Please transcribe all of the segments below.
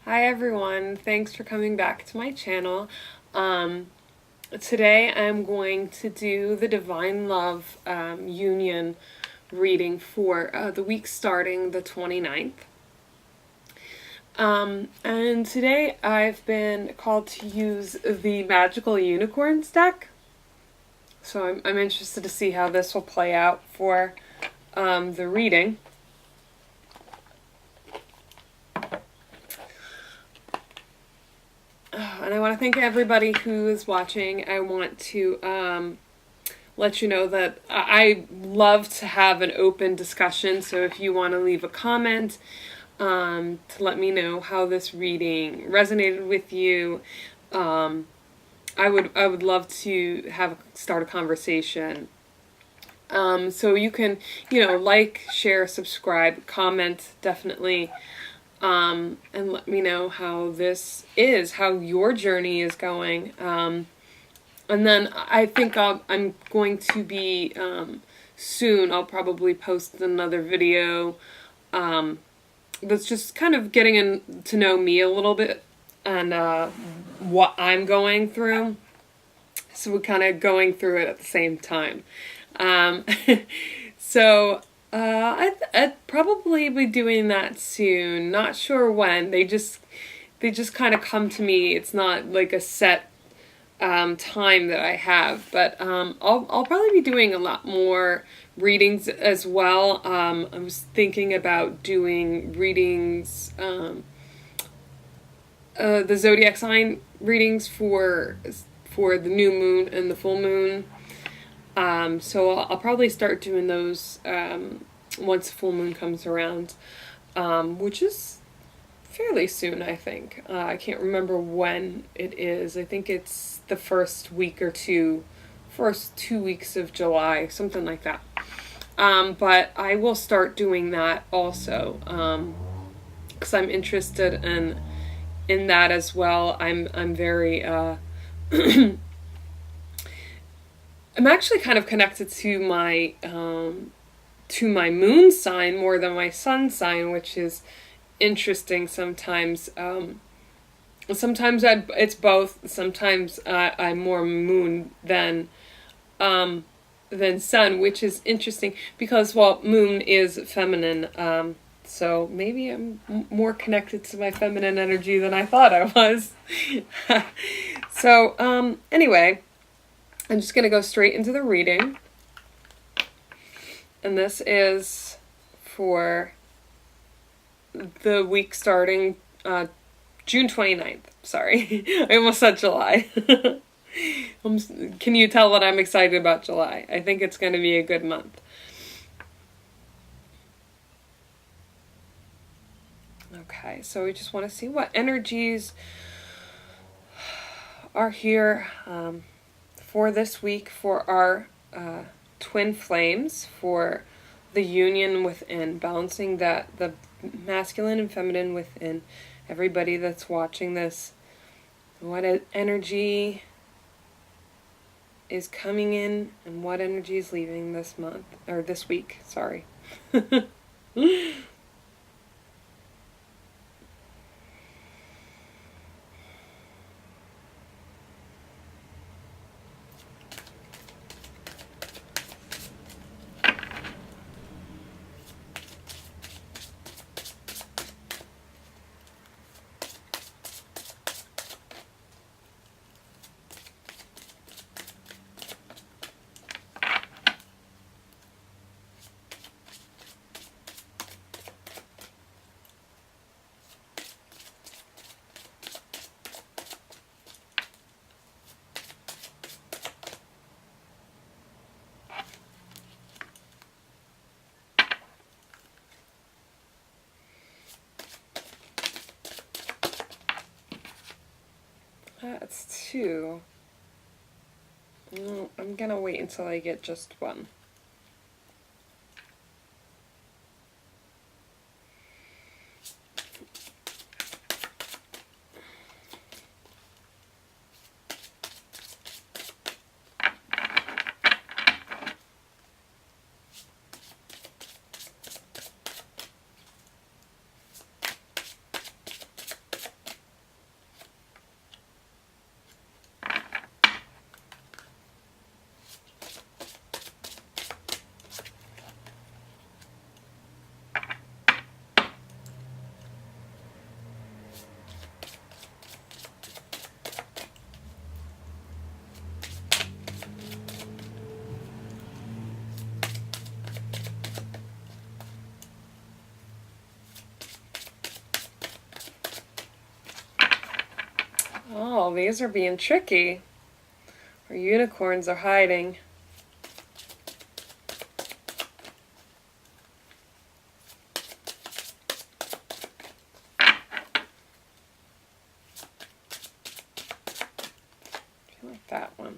Hi everyone, thanks for coming back to my channel. Today I'm going to do the Divine Love Union reading for the week starting the 29th. And today I've been called to use the Magical Unicorns deck. So I'm interested to see how this will play out for the reading. And I want to thank everybody who is watching. I want to let you know that I love to have an open discussion. So if you want to leave a comment to let me know how this reading resonated with you, I would love to start a conversation. So you can, like, share, subscribe, comment, definitely. And let me know how your journey is going. And then I think I'm going to be, soon, I'll probably post another video that's just kind of getting to know me a little bit and what I'm going through. So we're kind of going through it at the same time. So I'd probably be doing that soon. Not sure when. They just kind of come to me. It's not like a set time that I have, but I'll probably be doing a lot more readings as well. I was thinking about doing readings, the zodiac sign readings for the new moon and the full moon. So I'll probably start doing those once the full moon comes around, which is fairly soon, I think. I can't remember when it is. I think it's the first 2 weeks of July, something like that. But I will start doing that also, because I'm interested in that as well. I'm very I'm actually kind of connected to my moon sign more than my sun sign, which is interesting. Sometimes it's both. Sometimes I'm more moon than sun, which is interesting because, well, moon is feminine. So maybe I'm more connected to my feminine energy than I thought I was. So anyway, I'm just going to go straight into the reading. And this is for the week starting June 29th. Sorry, I almost said July. Can you tell that I'm excited about July? I think it's going to be a good month. Okay, so we just want to see what energies are here for this week for our twin flames, for the union within, balancing the masculine and feminine within. Everybody that's watching this, what energy is coming in and what energy is leaving this month, or this week, sorry. That's 2. I'm gonna wait until I get just 1. Oh, these are being tricky. Our unicorns are hiding. I like that one.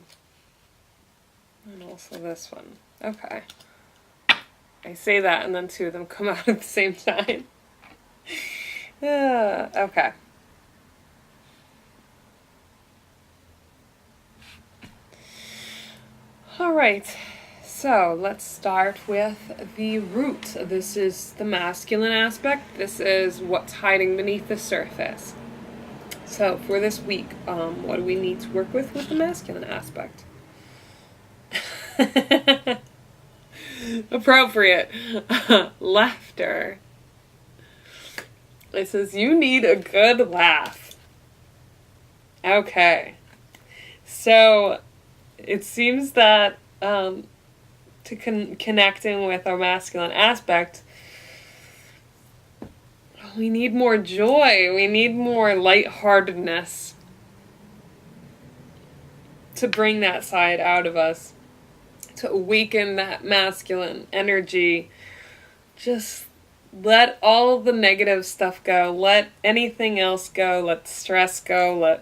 And also this one. Okay. I say that and then two of them come out at the same time. Okay. All right. So let's start with the root. This is the masculine aspect. This is what's hiding beneath the surface. So for this week, what do we need to work with the masculine aspect? Appropriate. Laughter. It says you need a good laugh. Okay. So it seems that to connecting with our masculine aspect, we need more joy. We need more lightheartedness to bring that side out of us, to awaken that masculine energy. Just let all the negative stuff go. Let anything else go. Let stress go.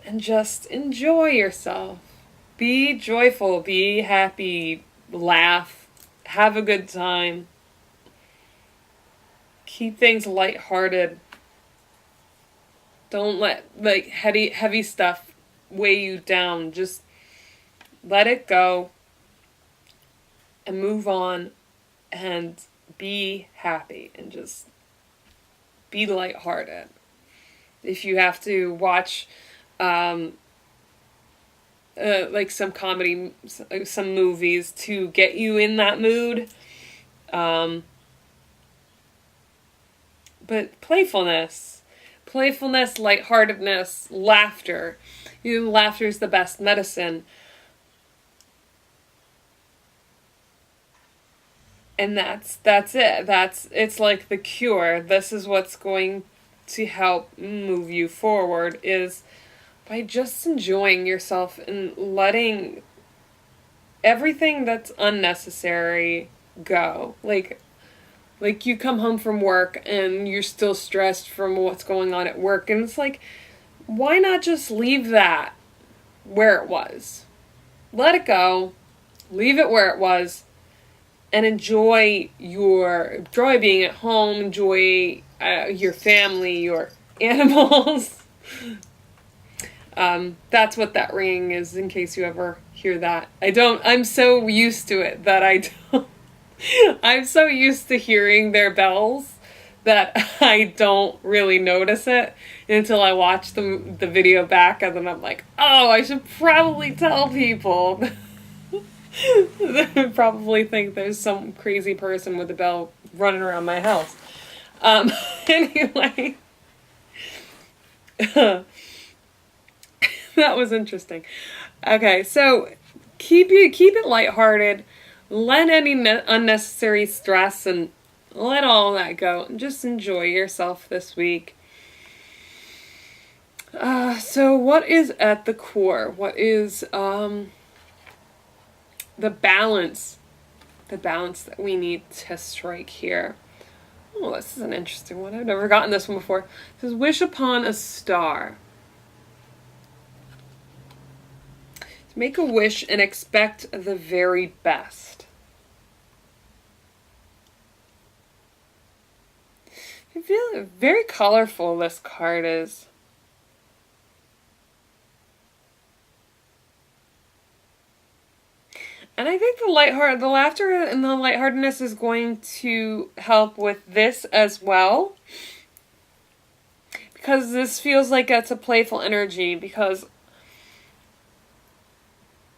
And just enjoy yourself. Be joyful. Be happy. Laugh. Have a good time. Keep things lighthearted. Don't let heavy stuff weigh you down. Just let it go and move on and be happy and just be lighthearted. If you have to watch like some comedy, some movies to get you in that mood, but playfulness, lightheartedness, laughter. Laughter is the best medicine. And that's it. It's like the cure. This is what's going to help move you forward, is by just enjoying yourself and letting everything that's unnecessary go. Like you come home from work and you're still stressed from what's going on at work, and it's like, why not just leave that where it was? Let it go. Leave it where it was. And enjoy being at home, enjoy your family, your animals. That's what that ringing is, in case you ever hear that. I'm so used to it that I don't, I'm so used to hearing their bells that I don't really notice it until I watch the video back, and then I'm like, oh, I should probably tell people. They would probably think there's some crazy person with a bell running around my house. Anyway, that was interesting. Okay, so keep it lighthearted. Let any unnecessary stress and let all that go. And just enjoy yourself this week. So what is at the core? What is the balance that we need to strike here? Oh, this is an interesting one. I've never gotten this one before. It says, wish upon a star. Make a wish and expect the very best. I feel very colorful this card is. And I think the laughter and the lightheartedness is going to help with this as well. Because this feels like it's a playful energy. Because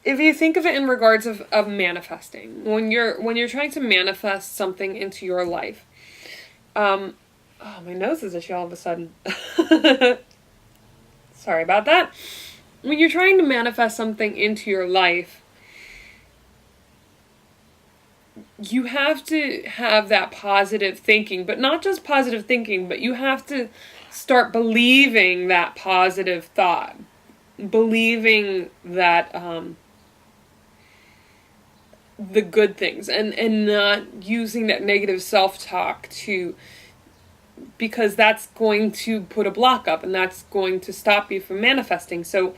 if you think of it in regards of manifesting, when you're trying to manifest something into your life, oh, my nose is itchy all of a sudden. Sorry about that. When you're trying to manifest something into your life, you have to have that positive thinking, but not just positive thinking, but you have to start believing that positive thought, believing that the good things, and not using that negative self-talk to, because that's going to put a block up and that's going to stop you from manifesting. So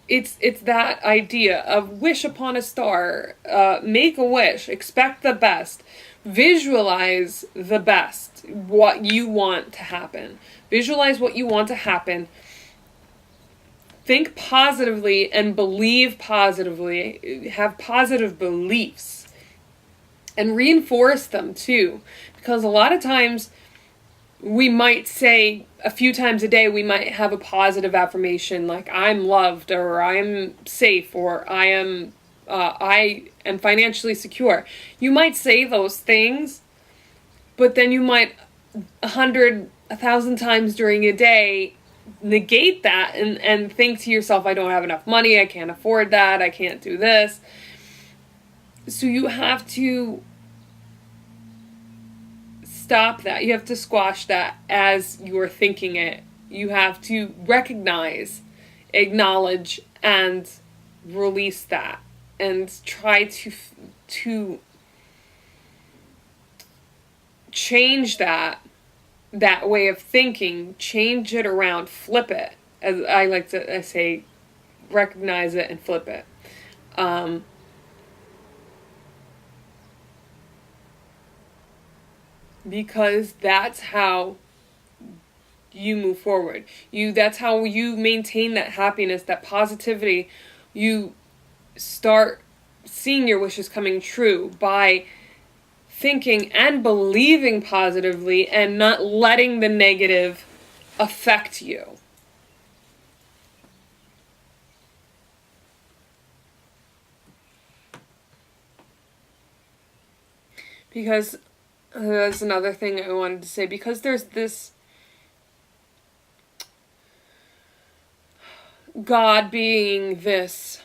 it's that idea of wish upon a star, make a wish, expect the best, visualize the best, what you want to happen. Visualize what you want to happen. Think positively and believe positively. Have positive beliefs. And reinforce them too. Because a lot of times we might say a few times a day, we might have a positive affirmation like I'm loved, or I'm safe, or I am financially secure. You might say those things, but then you might 1,000 times during a day negate that and think to yourself, I don't have enough money, I can't afford that, I can't do this. So you have to stop that. You have to squash that as you're thinking it. You have to recognize, acknowledge, and release that, and try to change that way of thinking, change it around, flip it. As I like to say, recognize it and flip it. Because that's how you move forward. That's how you maintain that happiness, that positivity. You start seeing your wishes coming true by thinking and believing positively and not letting the negative affect you. Because that's another thing I wanted to say, because there's this God being this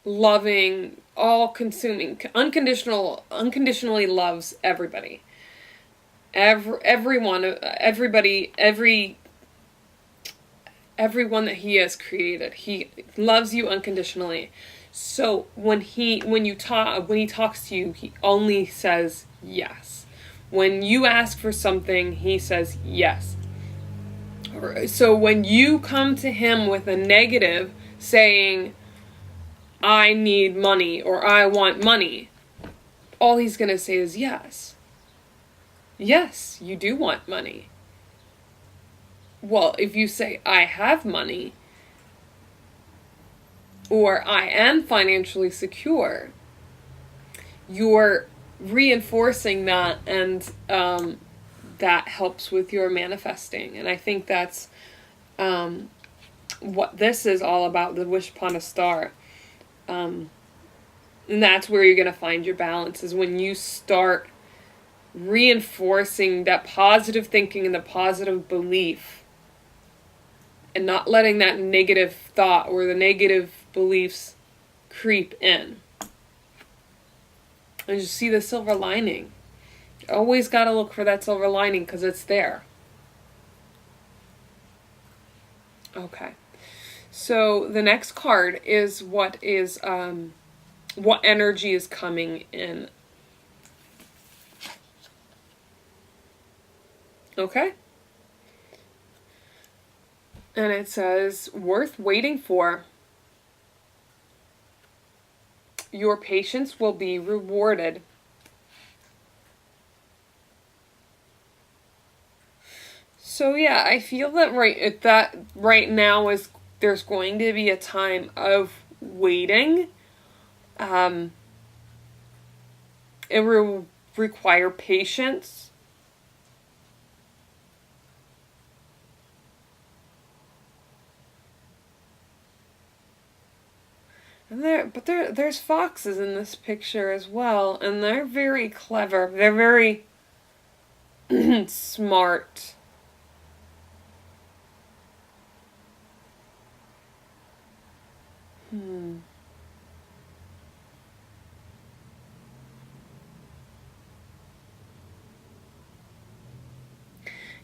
loving, all-consuming, unconditionally loves everybody. Everyone that he has created. He loves you unconditionally. So when he talks to you, he only says yes. When you ask for something, he says yes. So when you come to him with a negative saying, I need money, or I want money, all he's going to say is yes. Yes, you do want money. Well, if you say, I have money, or I am financially secure, you're reinforcing that, and that helps with your manifesting. And I think that's what this is all about, the wish upon a star. And that's where you're going to find your balance, is when you start reinforcing that positive thinking and the positive belief, and not letting that negative thought or the negative beliefs creep in. And you see the silver lining. Always got to look for that silver lining, because it's there. Okay. So the next card is what energy is coming in. Okay? And it says, worth waiting for. Your patience will be rewarded. So yeah, I feel that right now is there's going to be a time of waiting. It will require patience. And there's foxes in this picture as well, and they're very clever. They're very smart.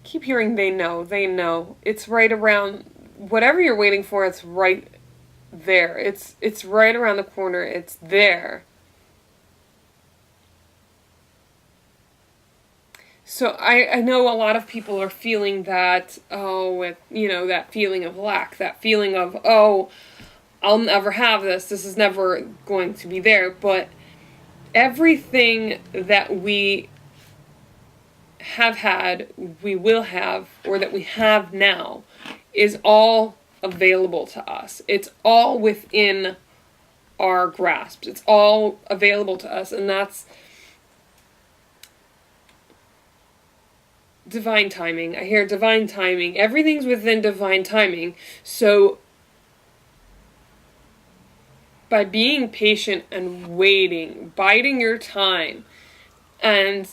keep hearing they know. It's right around, whatever you're waiting for, it's right there. It's right around the corner. It's there. So I know a lot of people are feeling that, that feeling of lack, that feeling of, I'll never have this. This is never going to be there. But everything that we have had, we will have, or that we have now, is all available to us. It's all within our grasp. It's all available to us, and that's divine timing. I hear divine timing. Everything's within divine timing. So by being patient and waiting, biding your time, and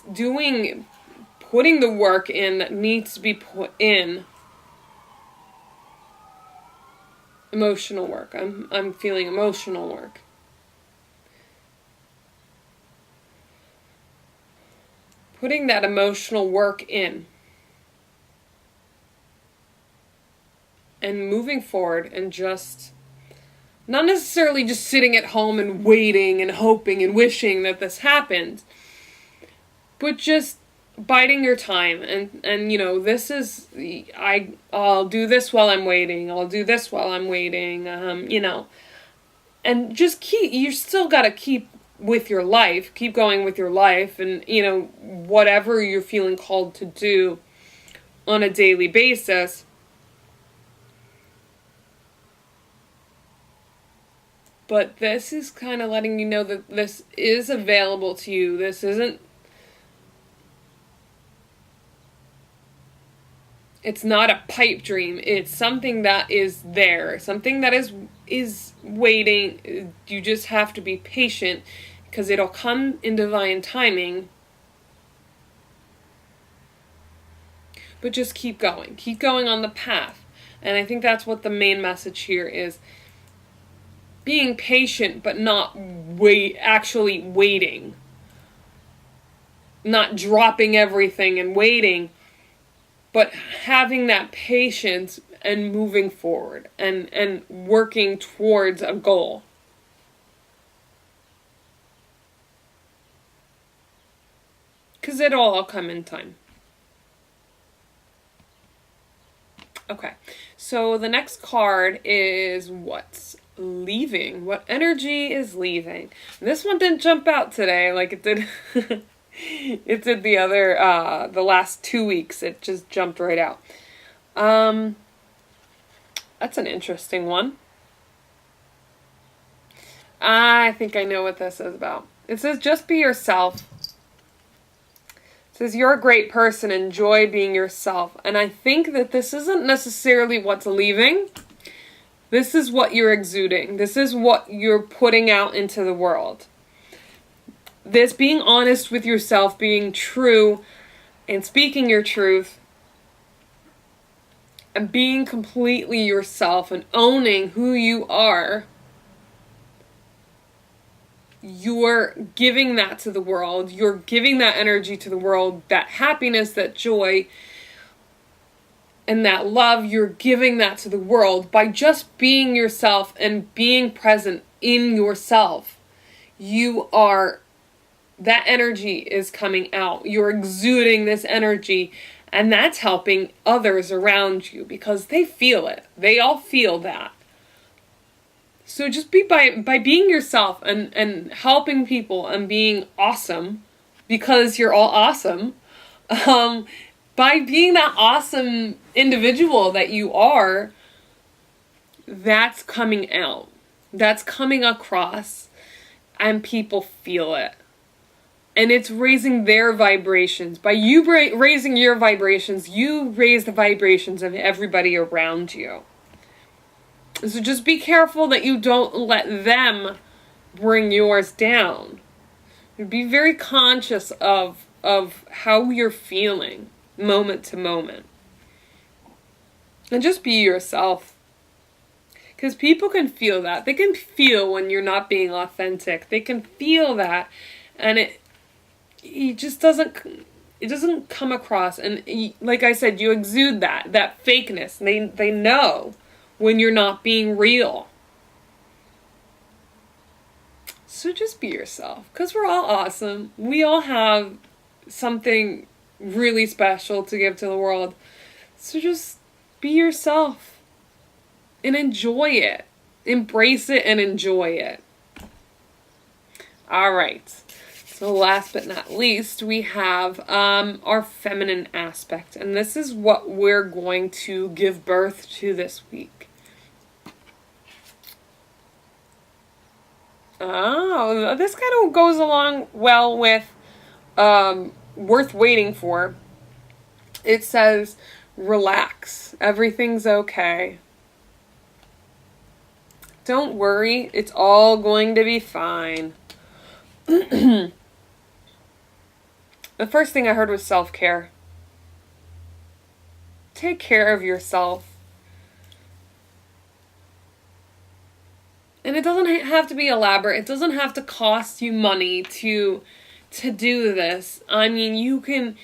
putting the work in that needs to be put in, emotional work. I'm feeling emotional work. Putting that emotional work in and moving forward, and just not necessarily just sitting at home and waiting and hoping and wishing that this happened, but just biding your time and this is, I'll do this while I'm waiting. I'll do this while I'm waiting. And just you still got to keep with your life, keep going with your life, and whatever you're feeling called to do on a daily basis. But this is kind of letting you know that this is available to you. This isn't, it's not a pipe dream. It's something that is there, something that is waiting. You just have to be patient, because it'll come in divine timing. But just keep going on the path. And I think that's what the main message here is. Being patient, but not actually waiting. Not dropping everything and waiting, but having that patience and moving forward and working towards a goal. Because it'll all come in time. Okay, so the next card is what's leaving. What energy is leaving? This one didn't jump out today like it did. It did the last 2 weeks. It just jumped right out. That's an interesting one. I think I know what this is about. It says, just be yourself. It says, you're a great person. Enjoy being yourself. And I think that this isn't necessarily what's leaving. This is what you're exuding. This is what you're putting out into the world. This being honest with yourself, being true, and speaking your truth, and being completely yourself and owning who you are, you're giving that to the world. You're giving that energy to the world, that happiness, that joy, and that love. You're giving that to the world by just being yourself and being present in yourself. That energy is coming out. You're exuding this energy, and that's helping others around you because they feel it. They all feel that. So just by being yourself and helping people and being awesome, because you're all awesome, by being that awesome individual that you are, that's coming out. That's coming across, and people feel it. And it's raising their vibrations. By you raising your vibrations, you raise the vibrations of everybody around you. So just be careful that you don't let them bring yours down. Be very conscious of how you're feeling moment to moment. And just be yourself. Because people can feel that. They can feel when you're not being authentic. They can feel that. And it just doesn't it doesn't come across, and like I said, you exude that fakeness. They know when you're not being real. So just be yourself, because we're all awesome. We all have something really special to give to the world. So just be yourself and enjoy it. Embrace it and enjoy it. All right. So last but not least, we have our feminine aspect. And this is what we're going to give birth to this week. Oh, this kind of goes along well with worth waiting for. It says, relax. Everything's okay. Don't worry. It's all going to be fine. The first thing I heard was self-care. Take care of yourself. And it doesn't have to be elaborate. It doesn't have to cost you money to do this. I mean, you can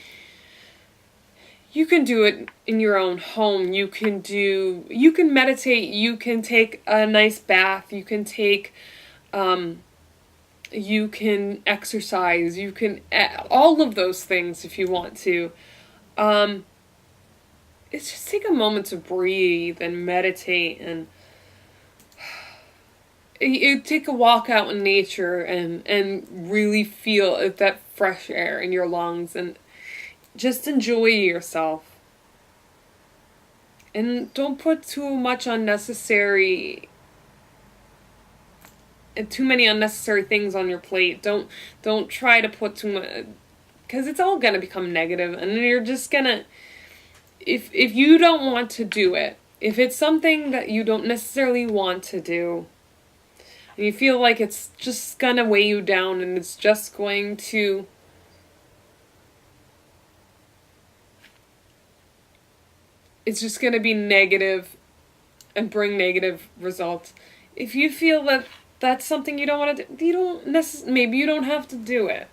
do it in your own home. You can meditate. You can take a nice bath. You can you can exercise. You can all of those things if you want to. It's just take a moment to breathe and meditate, and you take a walk out in nature and really feel that fresh air in your lungs, and just enjoy yourself. And don't put too many unnecessary things on your plate. Don't try to put too much, because it's all gonna become negative, and you're just gonna, if you don't want to do it, if it's something that you don't necessarily want to do, and you feel like it's just gonna weigh you down, and it's just going to be negative and bring negative results. If you feel that that's something you don't want to do, maybe you don't have to do it.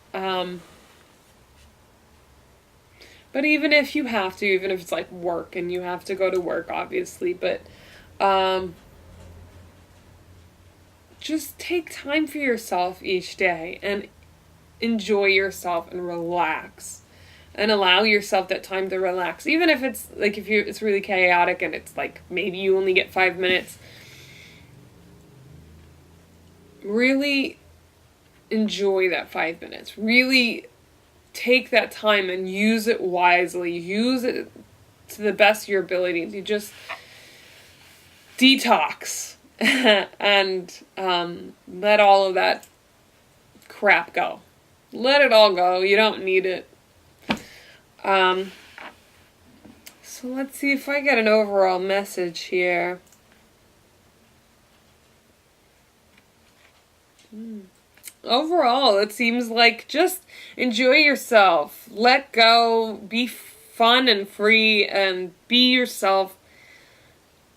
But even if you have to, even if it's like work and you have to go to work, obviously, but just take time for yourself each day and enjoy yourself and relax. And allow yourself that time to relax. Even if it's like, it's really chaotic and it's like maybe you only get 5 minutes. Really enjoy that 5 minutes. Really take that time and use it wisely. Use it to the best of your ability. You just detox and let all of that crap go. Let it all go. You don't need it. So let's see if I get an overall message here. Overall, it seems like just enjoy yourself. Let go. Be fun and free and be yourself.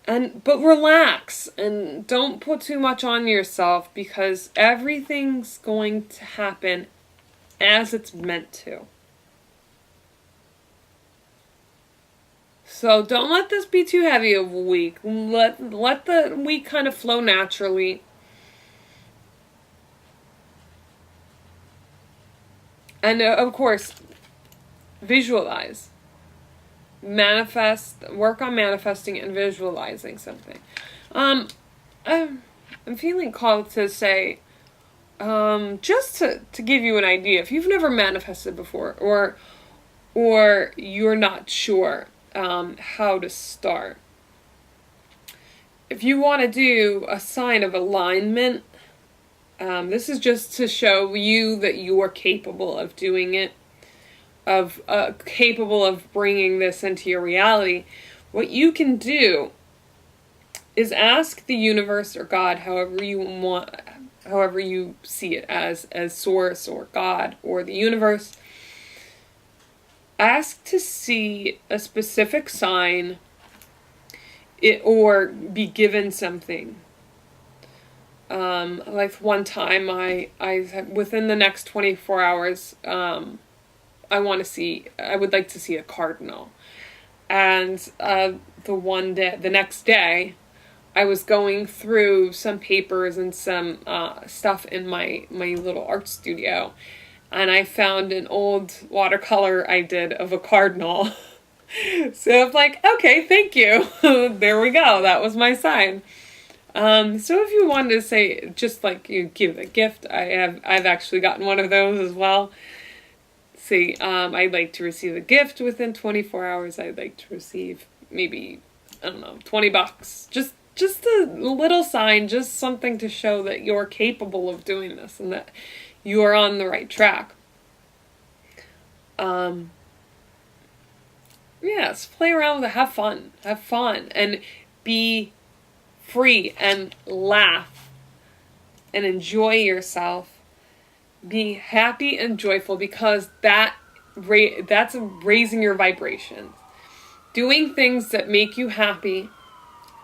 But relax and don't put too much on yourself, because everything's going to happen as it's meant to. So don't let this be too heavy of a week. Let the week kind of flow naturally. And of course, visualize. Manifest, work on manifesting and visualizing something. I'm feeling called to say, just to give you an idea, if you've never manifested before, or you're not sure how to start. If you want to do a sign of alignment, this is just to show you that you are capable of doing it, capable of bringing this into your reality. What you can do is ask the universe or God, however you see it, as source or God or the universe. Ask to see a specific sign, or be given something. Like one time I within the next 24 hours, I would like to see a cardinal. And the next day, I was going through some papers and some stuff in my little art studio, and I found an old watercolor I did of a cardinal. So I'm like, okay, thank you. There we go. That was my sign. So if you wanted to say, just like you give a gift, I've actually gotten one of those as well. Say, I'd like to receive a gift within 24 hours. I'd like to receive maybe, I don't know, $20. Just a little sign, just something to show that you're capable of doing this and that you are on the right track. Yes, play around with it, have fun, and be free and laugh and enjoy yourself. Be happy and joyful, because that's raising your vibrations. Doing things that make you happy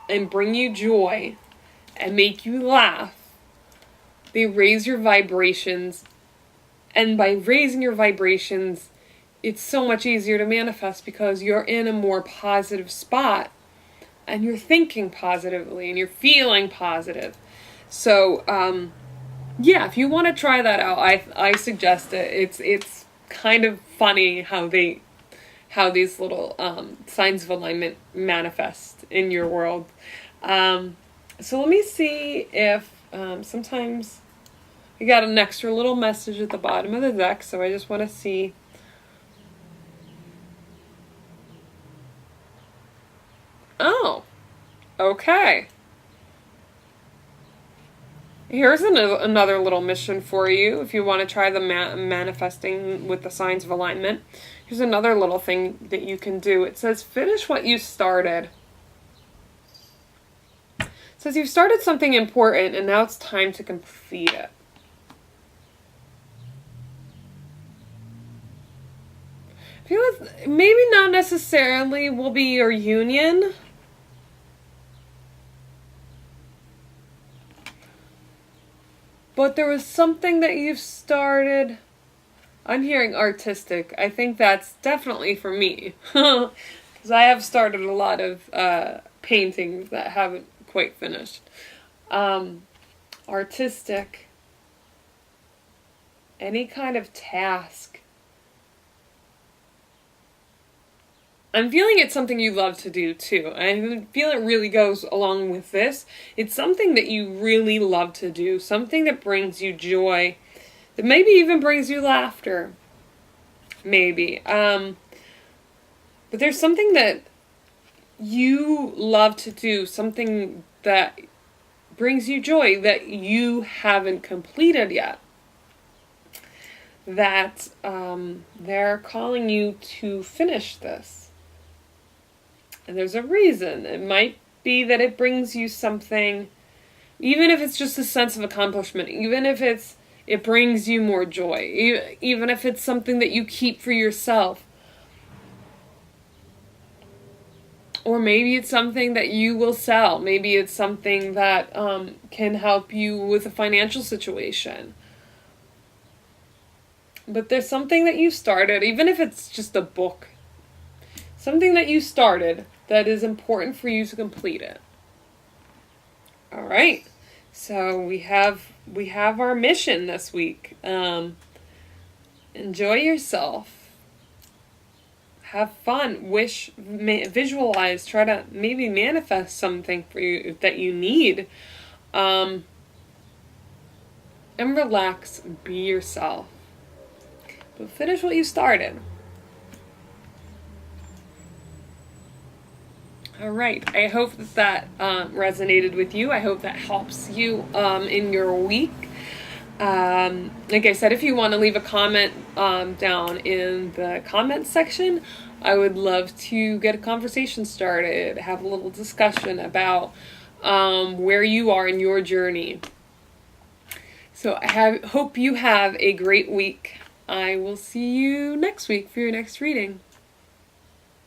and bring you joy and make you laugh, they raise your vibrations. And by raising your vibrations, it's so much easier to manifest, because you're in a more positive spot and you're thinking positively and you're feeling positive. So, yeah, if you want to try that out, I suggest it. It's kind of funny how these little signs of alignment manifest in your world. So let me see if sometimes I got an extra little message at the bottom of the deck, so I just want to see. Oh, okay. Here's another little mission for you if you want to try the manifesting with the signs of alignment. Here's another little thing that you can do. It says, finish what you started. It says you've started something important and now it's time to complete it. I feel like maybe not necessarily will be your union. But there was something that you've started. I'm hearing artistic. I think that's definitely for me. Because I have started a lot of paintings that haven't quite finished. Artistic. Any kind of task. I'm feeling it's something you love to do too. I feel it really goes along with this. It's something that you really love to do. Something that brings you joy. That maybe even brings you laughter. Maybe. But there's something that you love to do. Something that brings you joy that you haven't completed yet. That they're calling you to finish this. And there's a reason. It might be that it brings you something, even if it's just a sense of accomplishment, even if it brings you more joy, even if it's something that you keep for yourself. Or maybe it's something that you will sell. Maybe it's something that can help you with a financial situation. But there's something that you started, even if it's just a book. Something that you started that is important for you to complete it. All right. So we have our mission this week. Enjoy yourself. Have fun. Visualize. Try to maybe manifest something for you that you need. And relax. Be yourself. But finish what you started. All right. I hope that resonated with you. I hope that helps you in your week. Like I said, if you want to leave a comment down in the comments section, I would love to get a conversation started, have a little discussion about where you are in your journey. So I hope you have a great week. I will see you next week for your next reading.